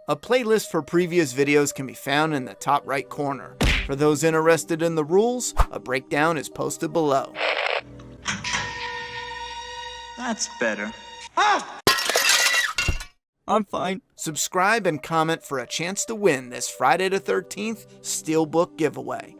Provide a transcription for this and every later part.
A playlist for previous videos can be found in the top right corner. For those interested in the rules, a breakdown is posted below. That's better. I'm fine. Subscribe and comment for a chance to win this Friday the 13th Steelbook giveaway.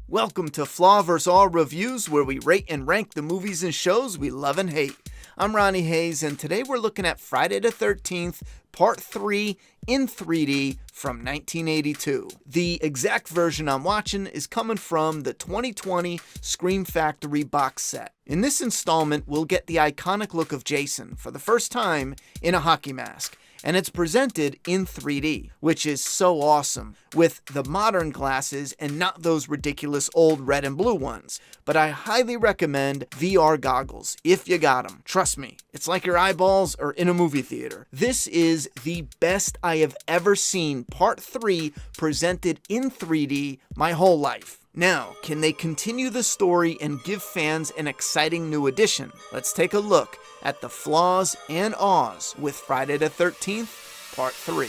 Welcome to Flaw vs. All Reviews, where we rate and rank the movies and shows we love and hate. I'm Ronnie Hayes, and today we're looking at Friday the 13th, Part 3 in 3D from 1982. The exact version I'm watching is coming from the 2020 Scream Factory box set. In this installment, we'll get the iconic look of Jason for the first time in a hockey mask. And it's presented in 3D, which is so awesome, with the modern glasses and not those ridiculous old red and blue ones. But I highly recommend VR goggles, if you got them. Trust me, it's like your eyeballs are in a movie theater. This is the best I have ever seen Part 3 presented in 3D my whole life. Now, can they continue the story and give fans an exciting new addition? Let's take a look at the flaws and awes with Friday the 13th, Part 3.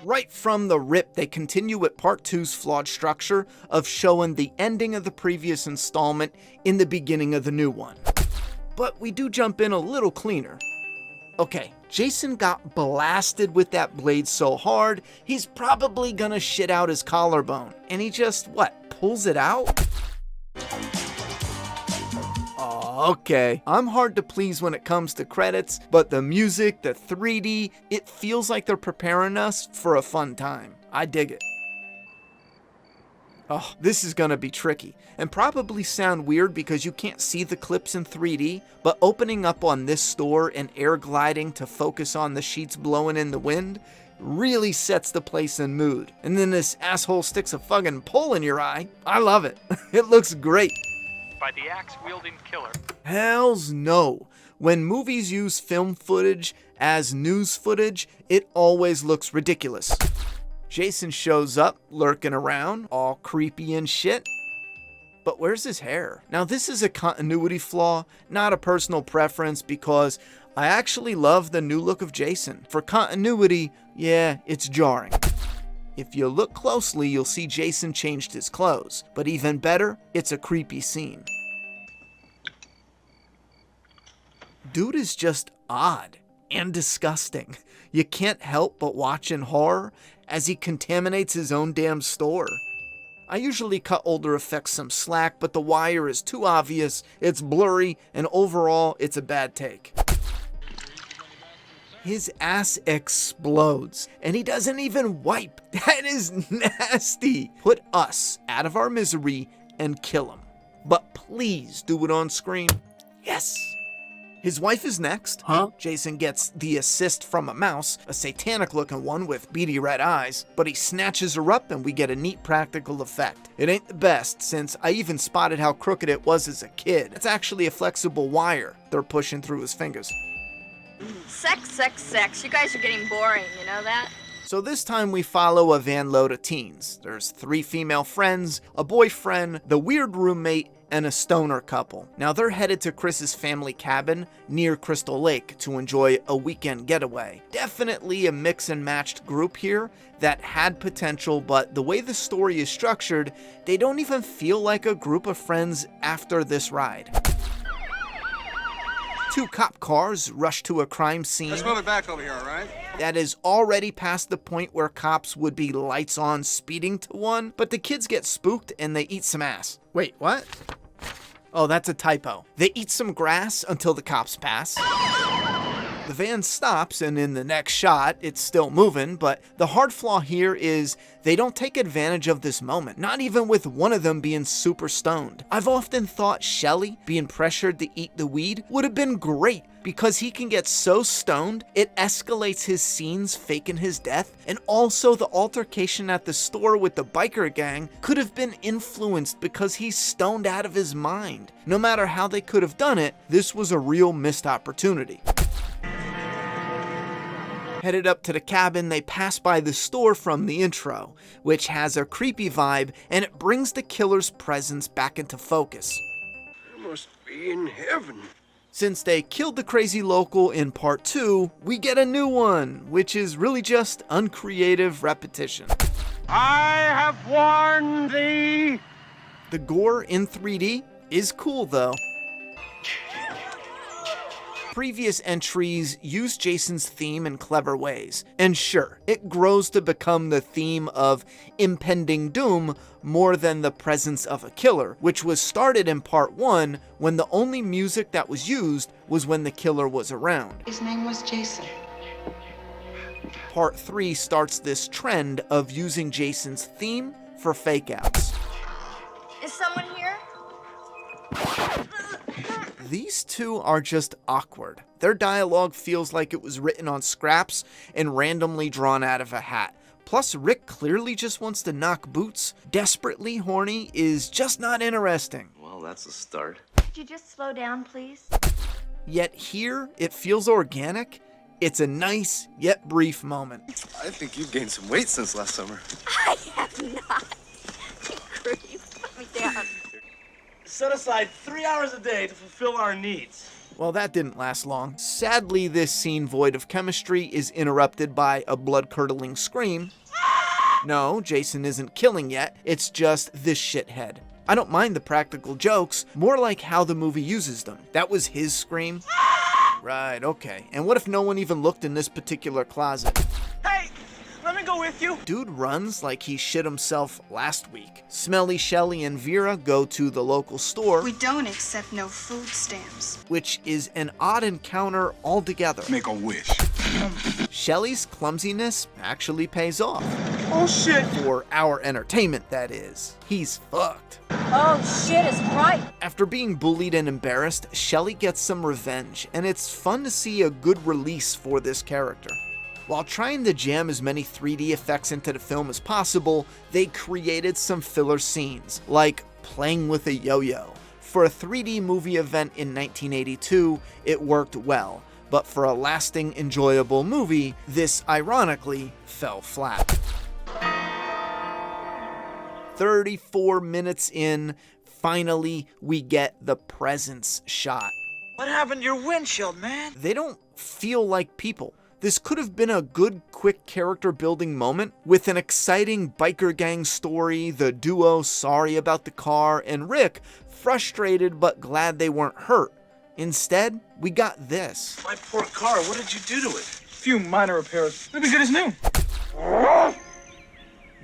Right from the rip, they continue with Part 2's flawed structure of showing the ending of the previous installment in the beginning of the new one. But we do jump in a little cleaner. Okay, Jason got blasted with that blade so hard, he's probably gonna shit out his collarbone. And he just, pulls it out? Okay, I'm hard to please when it comes to credits, but the music, the 3D, it feels like they're preparing us for a fun time. I dig it. Oh, this is gonna be tricky, and probably sound weird because you can't see the clips in 3D, but opening up on this store and air gliding to focus on the sheets blowing in the wind really sets the place in mood. And then this asshole sticks a fucking pole in your eye. I love it. It looks great. By the axe-wielding killer. Hells no. When movies use film footage as news footage, it always looks ridiculous. Jason shows up, lurking around, all creepy and shit. But where's his hair? Now this is a continuity flaw, not a personal preference, because I actually love the new look of Jason. For continuity, yeah, it's jarring. If you look closely, you'll see Jason changed his clothes. But even better, it's a creepy scene. Dude is just odd and disgusting. You can't help but watch in horror as he contaminates his own damn store. I usually cut older effects some slack, but The Wire is too obvious, it's blurry, and overall, it's a bad take. His ass explodes, and he doesn't even wipe. That is nasty. Put us out of our misery and kill him. But please do it on screen. Yes. His wife is next. Huh? Jason gets the assist from a mouse, a satanic looking one with beady red eyes, but he snatches her up and we get a neat practical effect. It ain't the best, since I even spotted how crooked it was as a kid. It's actually a flexible wire they're pushing through his fingers. Sex, sex, sex. You guys are getting boring, you know that? So this time we follow a van load of teens. There's 3 female friends, a boyfriend, the weird roommate, and a stoner couple. Now they're headed to Chris's family cabin near Crystal Lake to enjoy a weekend getaway. Definitely a mix and matched group here that had potential, but the way the story is structured, they don't even feel like a group of friends after this ride. 2 cop cars rush to a crime scene. Let's move it back over here, all right? That is already past the point where cops would be lights on speeding to one, but the kids get spooked and they eat some ass. Wait, what? Oh, that's a typo. They eat some grass until the cops pass. The van stops, and in the next shot, it's still moving, but the hard flaw here is they don't take advantage of this moment, not even with one of them being super stoned. I've often thought Shelly being pressured to eat the weed would have been great, because he can get so stoned, it escalates his scenes faking his death, and also the altercation at the store with the biker gang could have been influenced because he's stoned out of his mind. No matter how they could have done it, this was a real missed opportunity. Headed up to the cabin, they pass by the store from the intro, which has a creepy vibe, and it brings the killer's presence back into focus. I must be in heaven. Since they killed the crazy local in part 2, we get a new one, which is really just uncreative repetition. I have warned thee! The gore in 3D is cool though. Previous entries use Jason's theme in clever ways, and sure, it grows to become the theme of impending doom more than the presence of a killer, which was started in part 1 when the only music that was used was when the killer was around. His name was Jason. Part 3 starts this trend of using Jason's theme for fake outs. Is someone here? These two are just awkward. Their dialogue feels like it was written on scraps and randomly drawn out of a hat. Plus, Rick clearly just wants to knock boots. Desperately horny is just not interesting. Well, that's a start. Could you just slow down, please? Yet here, it feels organic. It's a nice, yet brief moment. I think you've gained some weight since last summer. I have not. You creep. Put me down. Set aside 3 hours a day to fulfill our needs. Well, that didn't last long. Sadly, this scene void of chemistry is interrupted by a blood-curdling scream. No, Jason isn't killing yet, it's just this shithead. I don't mind the practical jokes, more like how the movie uses them. That was his scream? Right, okay. And what if no one even looked in this particular closet? Hey, let me go with you. Dude runs like he shit himself last week. Smelly Shelly and Vera go to the local store. We don't accept no food stamps. Which is an odd encounter altogether. Make a wish. Shelly's clumsiness actually pays off. Oh shit. For our entertainment, that is. He's fucked. Oh, shit is right. After being bullied and embarrassed, Shelly gets some revenge, and it's fun to see a good release for this character. While trying to jam as many 3D effects into the film as possible, they created some filler scenes, like playing with a yo-yo. For a 3D movie event in 1982, it worked well, but for a lasting, enjoyable movie, this ironically fell flat. 34 minutes in, finally we get the presence shot. What happened to your windshield, man? They don't feel like people. This could have been a good, quick character building moment with an exciting biker gang story, the duo sorry about the car, and Rick frustrated but glad they weren't hurt. Instead, we got this. My poor car, what did you do to it? Few minor repairs. It'll be good as new.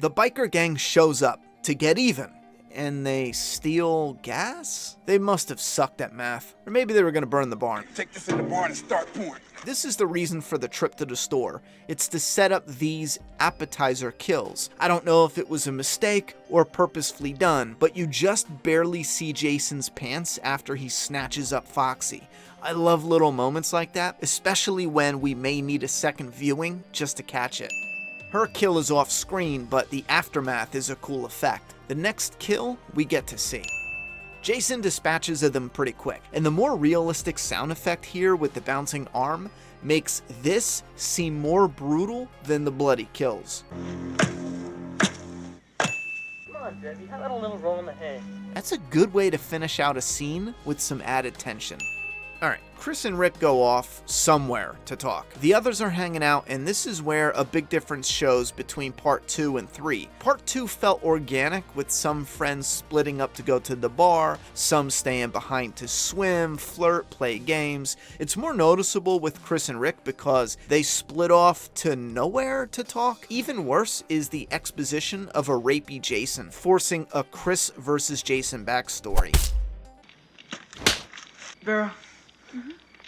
The biker gang shows up to get even, and they steal gas? They must have sucked at math. Or maybe they were gonna burn the barn. Take this in the barn and start pouring. This is the reason for the trip to the store. It's to set up these appetizer kills. I don't know if it was a mistake or purposefully done, but you just barely see Jason's pants after he snatches up Foxy. I love little moments like that, especially when we may need a second viewing just to catch it. Her kill is off screen, but the aftermath is a cool effect. The next kill we get to see. Jason dispatches of them pretty quick, and the more realistic sound effect here with the bouncing arm makes this seem more brutal than the bloody kills. Come on, Debbie, how about a little roll in the hay? That's a good way to finish out a scene with some added tension. Alright, Chris and Rick go off somewhere to talk. The others are hanging out, and this is where a big difference shows between part 2 and 3. Part 2 felt organic, with some friends splitting up to go to the bar, some staying behind to swim, flirt, play games. It's more noticeable with Chris and Rick because they split off to nowhere to talk. Even worse is the exposition of a rapey Jason, forcing a Chris versus Jason backstory. Vera,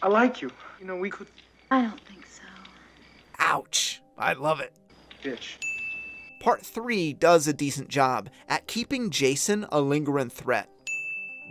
I like you. You know, we could... I don't think so. Ouch. I love it. Bitch. Part 3 does a decent job at keeping Jason a lingering threat.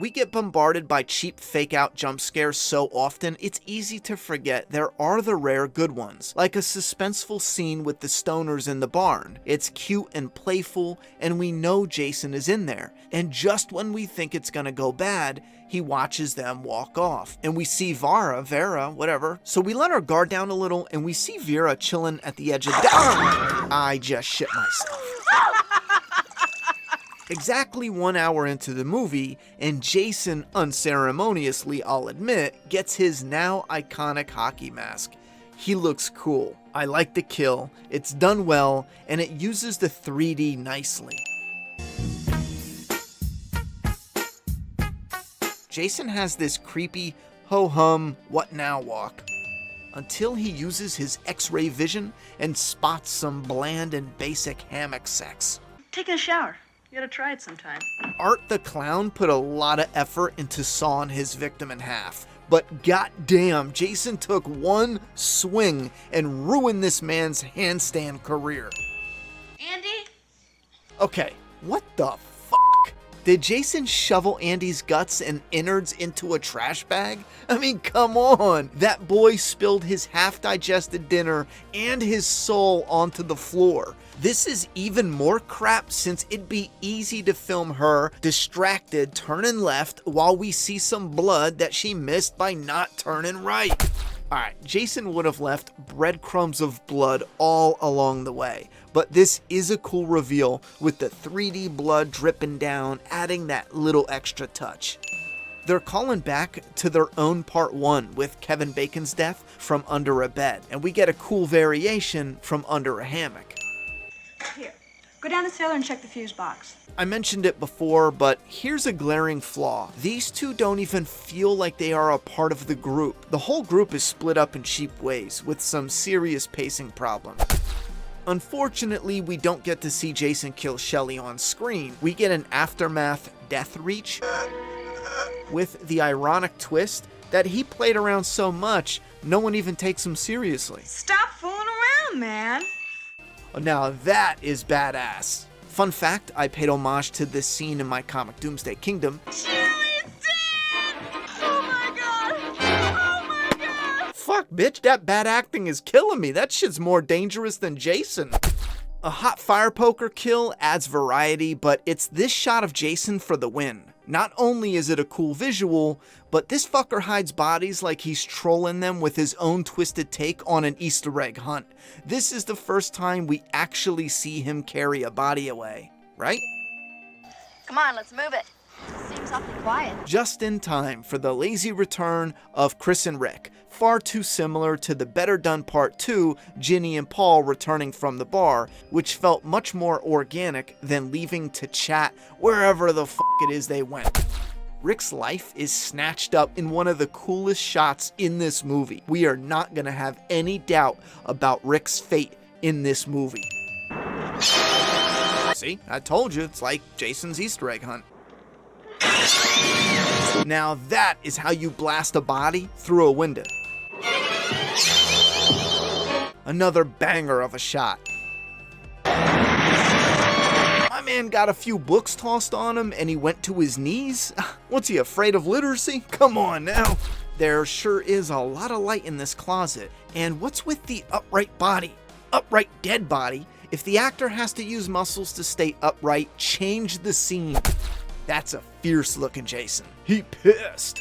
We get bombarded by cheap fake-out jump scares so often, it's easy to forget there are the rare good ones, like a suspenseful scene with the stoners in the barn. It's cute and playful, and we know Jason is in there. And just when we think it's gonna go bad, he watches them walk off. And we see Vera, whatever. So we let our guard down a little, and we see Vera chilling at the edge of the... I just shit myself. Exactly 1 hour into the movie, and Jason, unceremoniously I'll admit, gets his now iconic hockey mask. He looks cool. I like the kill, it's done well, and it uses the 3D nicely. Jason has this creepy, ho-hum, what now walk, until he uses his X-ray vision and spots some bland and basic hammock sex. Taking a shower. You gotta try it sometime. Art the Clown put a lot of effort into sawing his victim in half, but goddamn, Jason took one swing and ruined this man's handstand career. Andy? Okay, what the fuck? Did Jason shovel Andy's guts and innards into a trash bag? I mean, come on! That boy spilled his half-digested dinner and his soul onto the floor. This is even more crap since it'd be easy to film her distracted turning left while we see some blood that she missed by not turning right. Alright, Jason would have left breadcrumbs of blood all along the way, but this is a cool reveal with the 3D blood dripping down, adding that little extra touch. They're calling back to their own part 1 with Kevin Bacon's death from under a bed, and we get a cool variation from under a hammock. Here. Go down the cellar and check the fuse box. I mentioned it before, but here's a glaring flaw. These two don't even feel like they are a part of the group. The whole group is split up in cheap ways, with some serious pacing problems. Unfortunately, we don't get to see Jason kill Shelly on screen. We get an aftermath death reach, with the ironic twist that he played around so much, no one even takes him seriously. Stop fooling around, man. Now that is badass. Fun fact, I paid homage to this scene in my comic Doomsday Kingdom. Shelly's dead! Oh my god! Oh my god! Fuck, bitch, that bad acting is killing me. That shit's more dangerous than Jason. A hot fire poker kill adds variety, but it's this shot of Jason for the win. Not only is it a cool visual, but this fucker hides bodies like he's trolling them with his own twisted take on an Easter egg hunt. This is the first time we actually see him carry a body away, right? Come on, let's move it. Seems awfully quiet. Just in time for the lazy return of Chris and Rick, far too similar to the better done part 2, Ginny and Paul returning from the bar, which felt much more organic than leaving to chat wherever the fuck it is they went. Rick's life is snatched up in one of the coolest shots in this movie. We are not gonna have any doubt about Rick's fate in this movie. See, I told you, it's like Jason's Easter egg hunt. Now that is how you blast a body through a window. Another banger of a shot. My man got a few books tossed on him and he went to his knees? What's he, afraid of literacy? Come on now. There sure is a lot of light in this closet. And what's with the upright body? Upright dead body? If the actor has to use muscles to stay upright, change the scene. That's a fierce looking Jason. He pissed.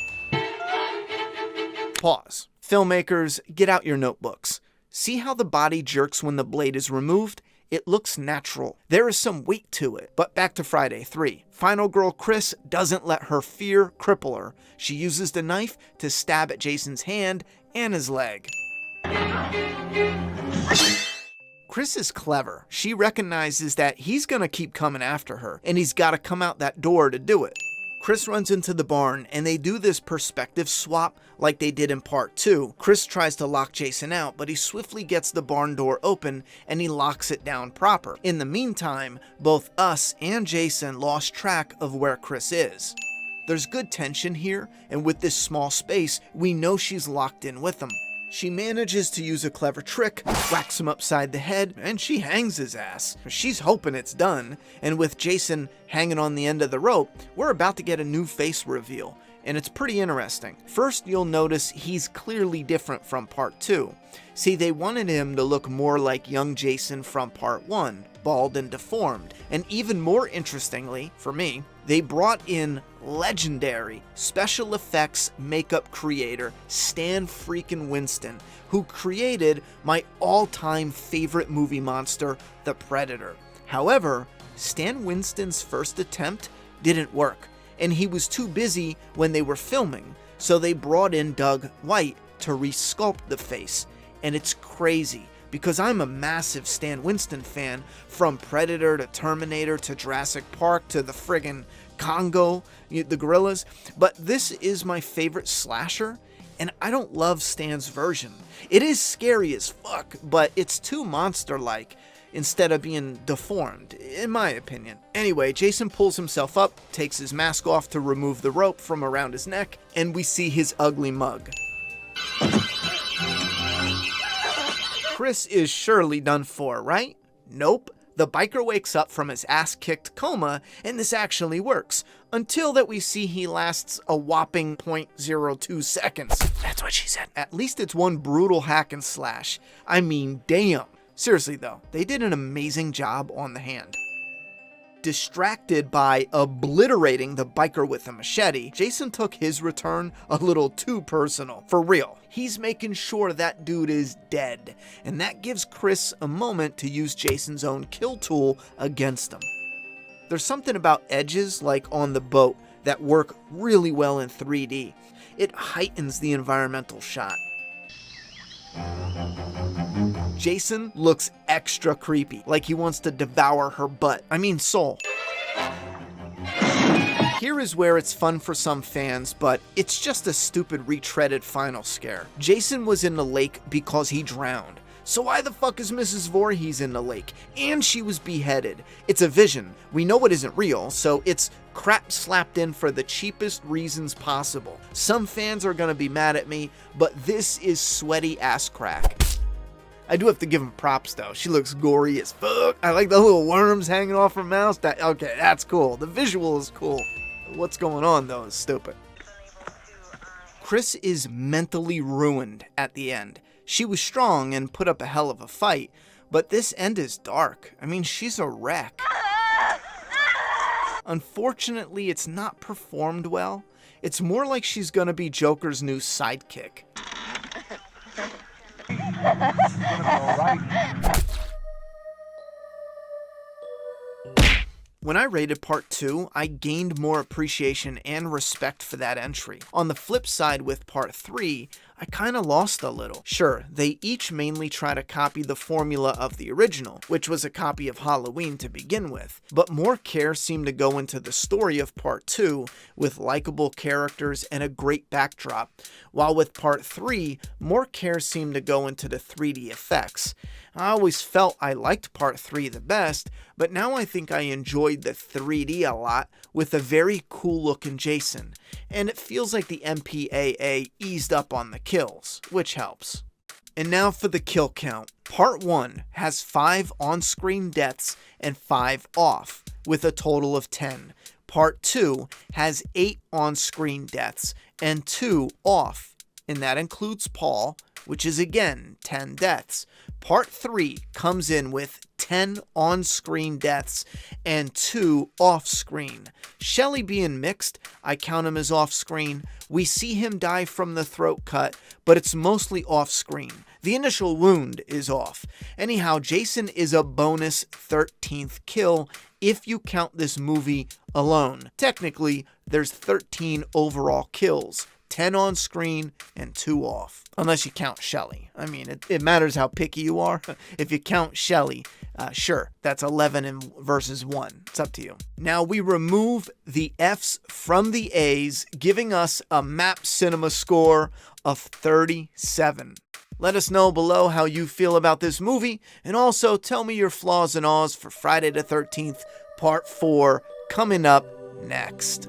Pause. Filmmakers, get out your notebooks. See how the body jerks when the blade is removed? It looks natural. There is some weight to it. But back to Friday 3. Final girl Chris doesn't let her fear cripple her. She uses the knife to stab at Jason's hand and his leg. Chris is clever. She recognizes that he's gonna keep coming after her, and he's gotta come out that door to do it. Chris runs into the barn, and they do this perspective swap like they did in part 2. Chris tries to lock Jason out, but he swiftly gets the barn door open, and he locks it down proper. In the meantime, both us and Jason lost track of where Chris is. There's good tension here, and with this small space, we know she's locked in with him. She manages to use a clever trick, whacks him upside the head, and she hangs his ass. She's hoping it's done, and with Jason hanging on the end of the rope, we're about to get a new face reveal, and it's pretty interesting. First, you'll notice he's clearly different from part 2. See, they wanted him to look more like young Jason from part 1, bald and deformed, and even more interestingly, for me, they brought in legendary special effects makeup creator Stan freaking Winston, who created my all-time favorite movie monster, the Predator. However, Stan Winston's first attempt didn't work, and he was too busy when they were filming, so they brought in Doug White to resculpt the face. And it's crazy, because I'm a massive Stan Winston fan, from Predator to Terminator to Jurassic Park to the friggin' Congo, the gorillas, but this is my favorite slasher, and I don't love Stan's version. It is scary as fuck, but it's too monster-like instead of being deformed, in my opinion. Anyway, Jason pulls himself up, takes his mask off to remove the rope from around his neck, and we see his ugly mug. Chris is surely done for, right? Nope. The biker wakes up from his ass-kicked coma, and this actually works, until that we see he lasts a whopping 0.02 seconds. That's what she said. At least it's one brutal hack and slash. I mean, damn. Seriously though, they did an amazing job on the hand. Distracted by obliterating the biker with a machete, Jason took his return a little too personal. For real. He's making sure that dude is dead, and that gives Chris a moment to use Jason's own kill tool against him. There's something about edges, like on the boat, that work really well in 3D. It heightens the environmental shot. Jason looks extra creepy, like he wants to devour her butt. I mean soul. Here is where it's fun for some fans, but it's just a stupid retreaded final scare. Jason was in the lake because he drowned. So why the fuck is Mrs. Voorhees in the lake? And she was beheaded. It's a vision. We know it isn't real, so it's crap slapped in for the cheapest reasons possible. Some fans are gonna be mad at me, but this is sweaty ass crack. I do have to give him props though. She looks gory as fuck. I like the little worms hanging off her mouth. Okay, that's cool. The visual is cool. What's going on though is stupid. Chris is mentally ruined at the end. She was strong and put up a hell of a fight, but this end is dark. I mean, she's a wreck. Unfortunately, it's not performed well. It's more like she's gonna be Joker's new sidekick. When I rated part 2, I gained more appreciation and respect for that entry. On the flip side with part 3, I kinda lost a little. Sure, they each mainly try to copy the formula of the original, which was a copy of Halloween to begin with, but more care seemed to go into the story of part 2, with likable characters and a great backdrop, while with part 3, more care seemed to go into the 3D effects. I always felt I liked part 3 the best, but now I think I enjoyed the 3D a lot with a very cool looking Jason, and it feels like the MPAA eased up on the kills, which helps. And now for the kill count. Part 1 has 5 on-screen deaths and 5 off, with a total of 10. Part 2 has 8 on-screen deaths and 2 off, and that includes Paul, which is again 10 deaths. Part 3 comes in with 10 on-screen deaths and 2 off-screen. Shelley being mixed, I count him as off-screen. We see him die from the throat cut, but it's mostly off-screen. The initial wound is off. Anyhow, Jason is a bonus 13th kill if you count this movie alone. Technically, there's 13 overall kills. 10 on screen and 2 off. Unless you count Shelley. I mean, it matters how picky you are. If you count Shelley, sure, that's 11 versus 1. It's up to you. Now we remove the F's from the A's, giving us a Map Cinema score of 37. Let us know below how you feel about this movie, and also tell me your flaws and awes for Friday the 13th, Part 4, coming up next.